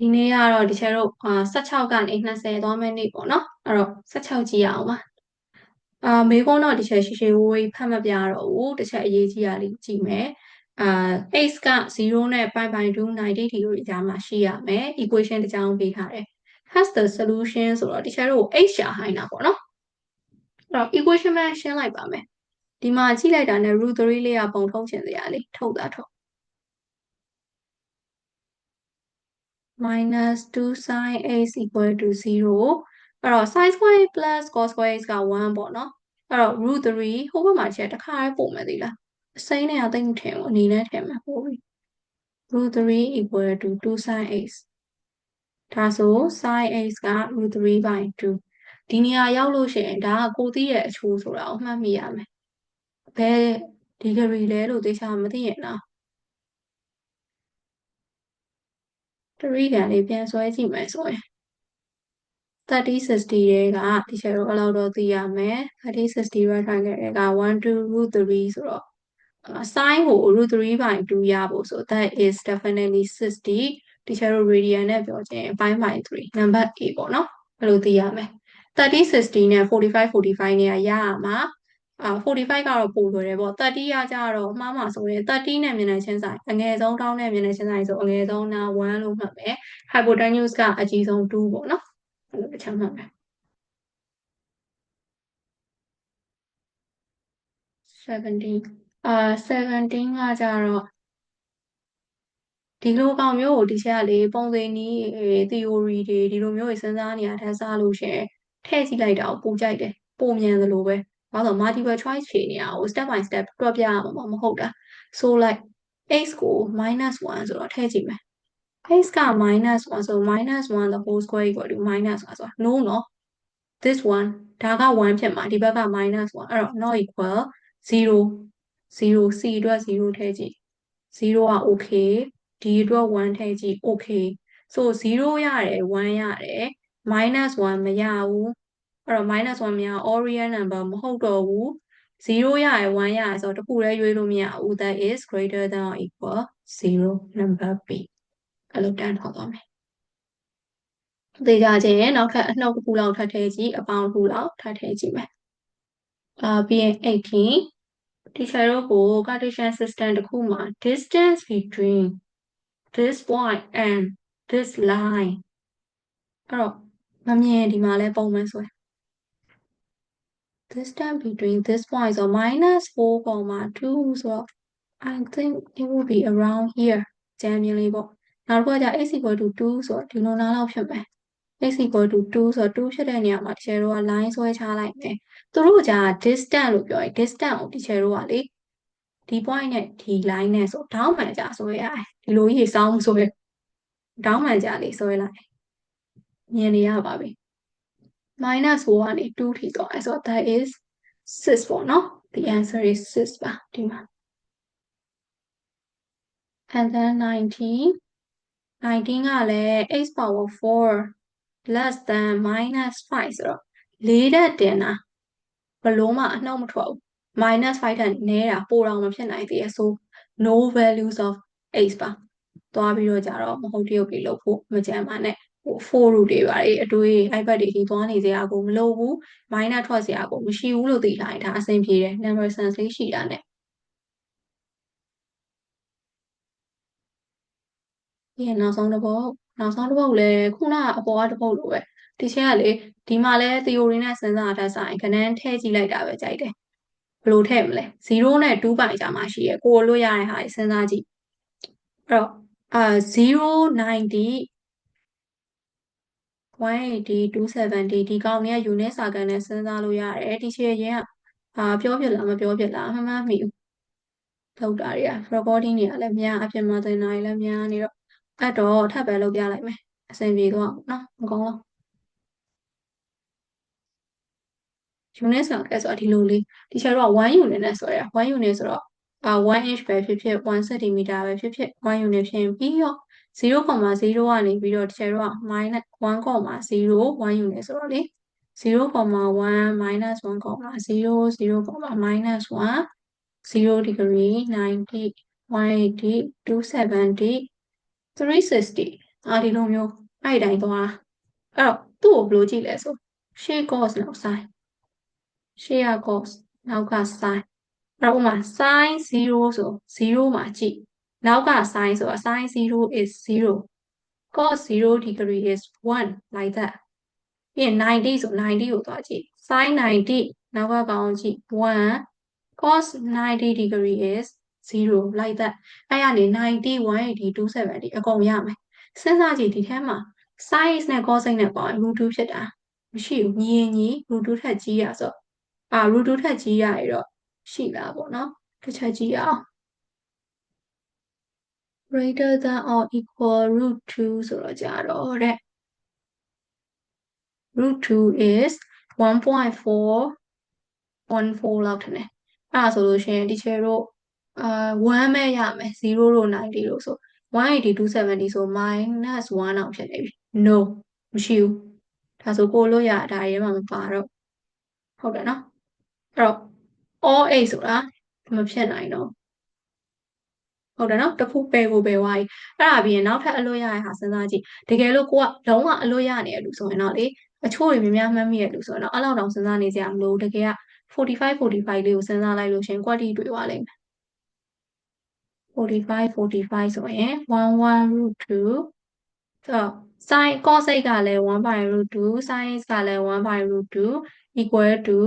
ဒီနေ့ကတော့ဒီချက်တို့16ကနေ20သွားမယ့်နေ့ပေါ့နော်အဲ့တော့16ကြည့်ရအောင်ပါမေကုန်းတော့ဒီချက်ရှိရှိဝေးဖတ်မပြတော့ဘူးတစ်ချက်အရေးကြီးတာလေးကြည့်မယ်x က0နဲ့0.2 90 degree ကြားမှာရှိရမယ် equation တစ်ကြောင်းပေးထားတယ် has the solution ဆိုတော့ဒီချက်တို့ x ရှာဟိုင်းတာပေါ့နော်အဲ့တော့ equation မှရှင်းလိုက်ပါမယ်ဒီမှာကြည့်လိုက်တာနဲ့ √3 လေးကပုံထုတ်ချင်စရာလေးထုတ်တာထုတ် minus 2 sin x equal to 0အဲ့တော့ sin square plus cos square x က1ပေါ့နော်အဲ့တော့ √3 ဟိုဘက်မှာချက်တစ်ခါလေးပုံမယ်သေးလားအစိမ်းနဲ့အသိမ့်ထင်ဘူးအနေနဲ့ထင်မှာပို့ပြီ √3 equal to 2 sin x ဒါဆို sin x က √3/2 ဒီနေရာရောက်လို့ရှိရင်ဒါကကိုသိရဲ့အချိုးဆိုတာကိုမှတ်မိရမယ်ဘယ် degree လဲလို့သိချာမသိရင်တော့3ကန်လေးပြန်ဆွဲကြည့်မယ်ဆိုရင်30 60တွေကဒီချက်တော့အလောက်တော့သိရမယ်30 60 rectangle က1 2 √3 ဆိုတော့sin ကို √3/2 ရဖို့ဆို that is definitely 60ဒီချက်တော့ radian နဲ့ပြောချင် 5/3 number A ပေါ့နော်ဘယ်လိုသိရမလဲ30 60နဲ့45 45နဲ့ရရမှာ45ကတော့ပိုလွယ်တယ်ပေါ့30ကကြတော့မှားမှာဆိုရင်30နဲ့မျက်နှာချင်းဆိုင်အငယ်ဆုံးတောင်းနဲ့မျက်နှာချင်းဆိုင်ဆိုအငယ်ဆုံးနာ1လို့မှတ်မယ် hypotenuse ကအကြီးဆုံး2ပေါ့နော်အဲ့လိုတစ်ချက်မှတ်မယ်17 17ကကြတော့ဒီလိုကောင်မျိုးကိုဒီချက်ကလေပုံစံနည်း theory တွေဒီလိုမျိုးတွေစဉ်းစားနေရတဲ့စားလို့ရှင်ထည့်ကြည့်လိုက်တာကိုပုံကြိုက်တယ်ပုံမြန်သလိုပဲဘာလို့ multiple choice ဖြေနေရအောင် step by step တွက်ပြရမှာမဟုတ်တာ so like x ကို -1 ဆိုတော့ထည့်ကြည့်မယ် x က -1 ဆို -1 the whole square equal to -1 ဆိုတာ no နော် this one ဒါက1ဖြစ်မှာဒီဘက်က -1 အဲ့တော့ not equal 0 0 c အတွက် 0 ထည့်ကြည့်0က okay ဒီအတွက်1ထည့်ကြည့် okay so 0ရတယ်1ရတယ် -1 မရဘူးအဲ့တော့ -1 မရ all real number မဟုတ်တော့ဘူး0ရတယ်1ရတယ်ဆိုတော့တခုတည်းရွေးလို့မရဘူး that is greater than or equal 0 number B အဲ့လိုတန်းထောက်သွားမယ်သေချာချင်းနောက်ထပ်အနှုတ်တစ်ခုလောက်ထပ်ထည့်ကြည့်အပေါင်းတစ်ခုလောက်ထပ်ထည့်ကြည့်မယ်ပြီးရင်18 teacher တို့ကို Cartesian system တစ်ခုမှာ distance between this point and this line အဲ့တော့မမြင်ဒီမှာလဲပုံမှန်ဆို distance between this point ဆို -4,2 ဆိုတော့ I think it will be around here ကျန်မြင်လေးပေါ့နောက်တစ်ခုကじゃ x equal to 2ဆိုတော့ဒီလိုနားလောက်ဖြစ်မယ် x equal to 2ဆိုတော့2ဖြစ်တဲ့နေရာမှာ teacher တို့က line ဆွဲချလိုက်မယ်သူတို့じゃ distance လို့ပြောရင် distance ကို teacher တို့ကလေဒီ point နဲ့ဒီ line နဲ့ဆိုဒေါင်းမှန်ကြဆွဲရတယ်ဒီလိုကြီးစောင်းဆွဲဒေါင်းမှန်ကြလေးဆွဲလိုက်မြင်နေရပါပြီ -4 ကနေ2ထိသွားတယ်ဆိုတော့ that is 6ပေါ့နော် the answer is 6ပါဒီမှာ and then 19ကလည်း x power 4 less than -5ဆိုတော့4တက်တင်တာဘလို့မှအနှုတ်မထွက်ဘူး -5 ထက်နည်းတာပိုတော့မဖြစ်နိုင်သေးရဆို no values of x ပါသွားပြီးတော့ကြတော့မဟုတ်တရုပ်တွေလို့ဖို့မကြမ်းပါနဲ့4 root တွေပါအတွေး iPad တွေဒီသွားနေစရာကိုမလိုဘူး minus ထွက်စရာကိုမရှိဘူးလို့သိထားရင်ဒါအဆင်ပြေတယ် number sense လေးရှိတာနဲ့ပြီးရင်နောက်ဆုံးတစ်ပုဒ်လည်းခုနကအပေါ်ကတစ်ပုဒ်လိုပဲဒီချက်ကလေဒီမှာလဲ theory နဲ့စဉ်းစားထားဆိုင်ခဏန်းထည့်ကြည့်လိုက်တာပဲကြိုက်တယ်ဘယ်လိုထည့်မလဲ0နဲ့2ပိုင်ကြာမှရှိရကိုလွတ်ရတဲ့ဟာစဉ်းစားကြည့်အဲ့တော့090 180 270ဒီကောင်တွေက unit circle နဲ့စဉ်းစားလို့ရတယ်ဒီချေရင်ကပြောဖြစ်လားမပြောဖြစ်လားမှမမိဘူးလောက်တာတွေက recording တွေကလည်းများအပြင်မှာသင်တာတွေလည်းများနေတော့အဲ့တော့ထပ်ပဲလုပ်ပြလိုက်မယ်အဆင်ပြေတော့နော်မကောင်းတော့ unit circle ဆိုတာဒီလိုလေးဒီချက်တော့1 unit နဲ့ဆိုရ1 unit ဆိုတော့1 inch ပဲဖြစ်ဖြစ်1 centimeter ပဲဖြစ်ဖြစ်1 unit ဖြစ်ရင်ပြီးရော0.0ကနေပြီးတော့ဒီချက်တော့ -1.0 1 unit ဆိုတော့လေ0.1 -1, 0, 0, -1 0 degree 90 180 270 360 ဒီလိုမျိုးအဲ့ဒီတိုင်းသွားအဲ့တော့သူ့ကိုဘယ်လိုကြည့်လဲဆိုရှေ့ cos နောက် sin ရှေ့က cos နောက်က sin အဲ့တော့ဥပမာ sin 0ဆို0မှာကြည့်နောက်က sin ဆိုတာ sin 0 is 0 cos 0 degree is 1 like that ပြီးရင်90ဆို90ကိုသွားကြည့် sin 90နောက်ကကောင်ကြည့်1 cos 90 degree is 0 like that အဲ့ကနေ90 180 270အကုန်ရမယ်စဉ်းစားကြည့်ဒီထဲမှာ sin နဲ့ cos နဲ့ပေါင်း √2 ဖြစ်တာမရှိဘူးညီရင်ညီ √2 ထက်ကြီးရဆို√2 ထက်ကြီးရရတော့ရှိလားပေါ့နော်တစ်ချက်ကြည့်ရအောင် greater than or equal √2 ဆိုတော့ကြတော့တဲ့ √2 is 1.414 လောက်ထင်တယ်အဲ့ဒါဆိုလို့ရှိရင်ဒီချေတို့1ပဲရမယ်0တို့90တို့ဆို180 270ဆို -1 အောင်ဖြစ်နေပြီ no မရှိဘူးဒါဆိုကိုလို့ရဒါရေးမှမပါတော့ဟုတ်တယ်နော်အဲ့တော့ all 8ဆိုတာမဖြစ်နိုင်တော့ဟုတ်တယ်နော်တစ်ခုပယ်ကိုပယ်သွားပြီအဲ့ဒါပြီးရင်နောက်ထပ်အလို့ရတဲ့ဟာစဉ်းစားကြည့်တကယ်လို့ကိုကလုံးဝအလို့ရနေရလို့ဆိုရင်တော့လေအချို့တွေများများမှတ်မိရလို့ဆိုရင်တော့အဲ့လောက်တောင်စဉ်းစားနေကြမလို့တကယ်က45လေးကိုစဉ်းစားလိုက်လို့ရှင် quantity တွေ့သွားလိမ့်မယ်45ဆိုရင်11 √2ဆိုတော့ sin cos ကလည်း1/√2 sin ကလည်း1/√2 equal to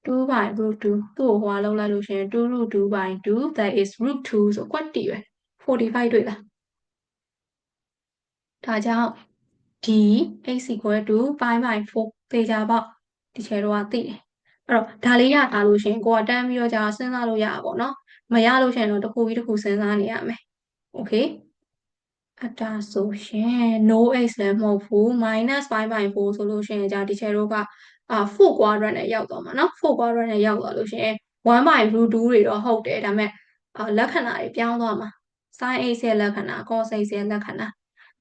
2/√2 သူ့ကိုဟွာလောက်လိုက်လို့ရှင်2√2/2 that is √2 ဆိုကွက်တီပဲ45တွေ့လားဒါကြောင့် d x equal to pi/4 သေချာပေါ့ဒီချေတော့သိတယ်အဲ့တော့ဒါလေးရထားလို့ရှင်ကိုကတန်းပြီးတော့ကြာစဉ်းစားလို့ရတာပေါ့နော်မရလို့ရှင်တော့တစ်ခုပြီးတစ်ခုစဉ်းစားနေရမယ် okay အတာဆိုရှင် no x လည်းမဟုတ်ဘူး -5/4 ဆိုလို့ရှင်ကြာဒီချေတော့က4 quadrant နဲ့ရောက်သွားမှာနော်4 quadrant နဲ့ရောက်သွားလို့ရှင်1/√2 တွေတော့ဟုတ်တယ်ဒါပေမဲ့လက္ခဏာတွေပြောင်းသွားမှာ sin x ရဲ့လက္ခဏာ cos x ရဲ့လက္ခဏာ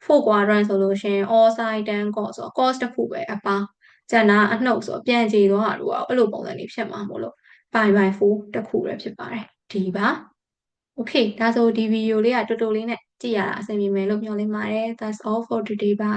4 quadrant ဆိုလို့ရှင် all sin tan cos ဆို cos တစ်ခုပဲအပေါင်းကျန်တာအနှုတ်ဆိုပြန်ကြည်သွားတာလို့အဲ့လိုပုံစံတွေဖြစ်မှာမို့လို့ pi/4 တစ်ခုပဲဖြစ်ပါတယ်ဒီပါ okay ဒါဆိုဒီဗီဒီယိုလေးကတော်တော်လေးနဲ့ကြည့်ရတာအဆင်ပြေမယ်လို့မျှော်လင့်ပါတယ် that's all for today ပါ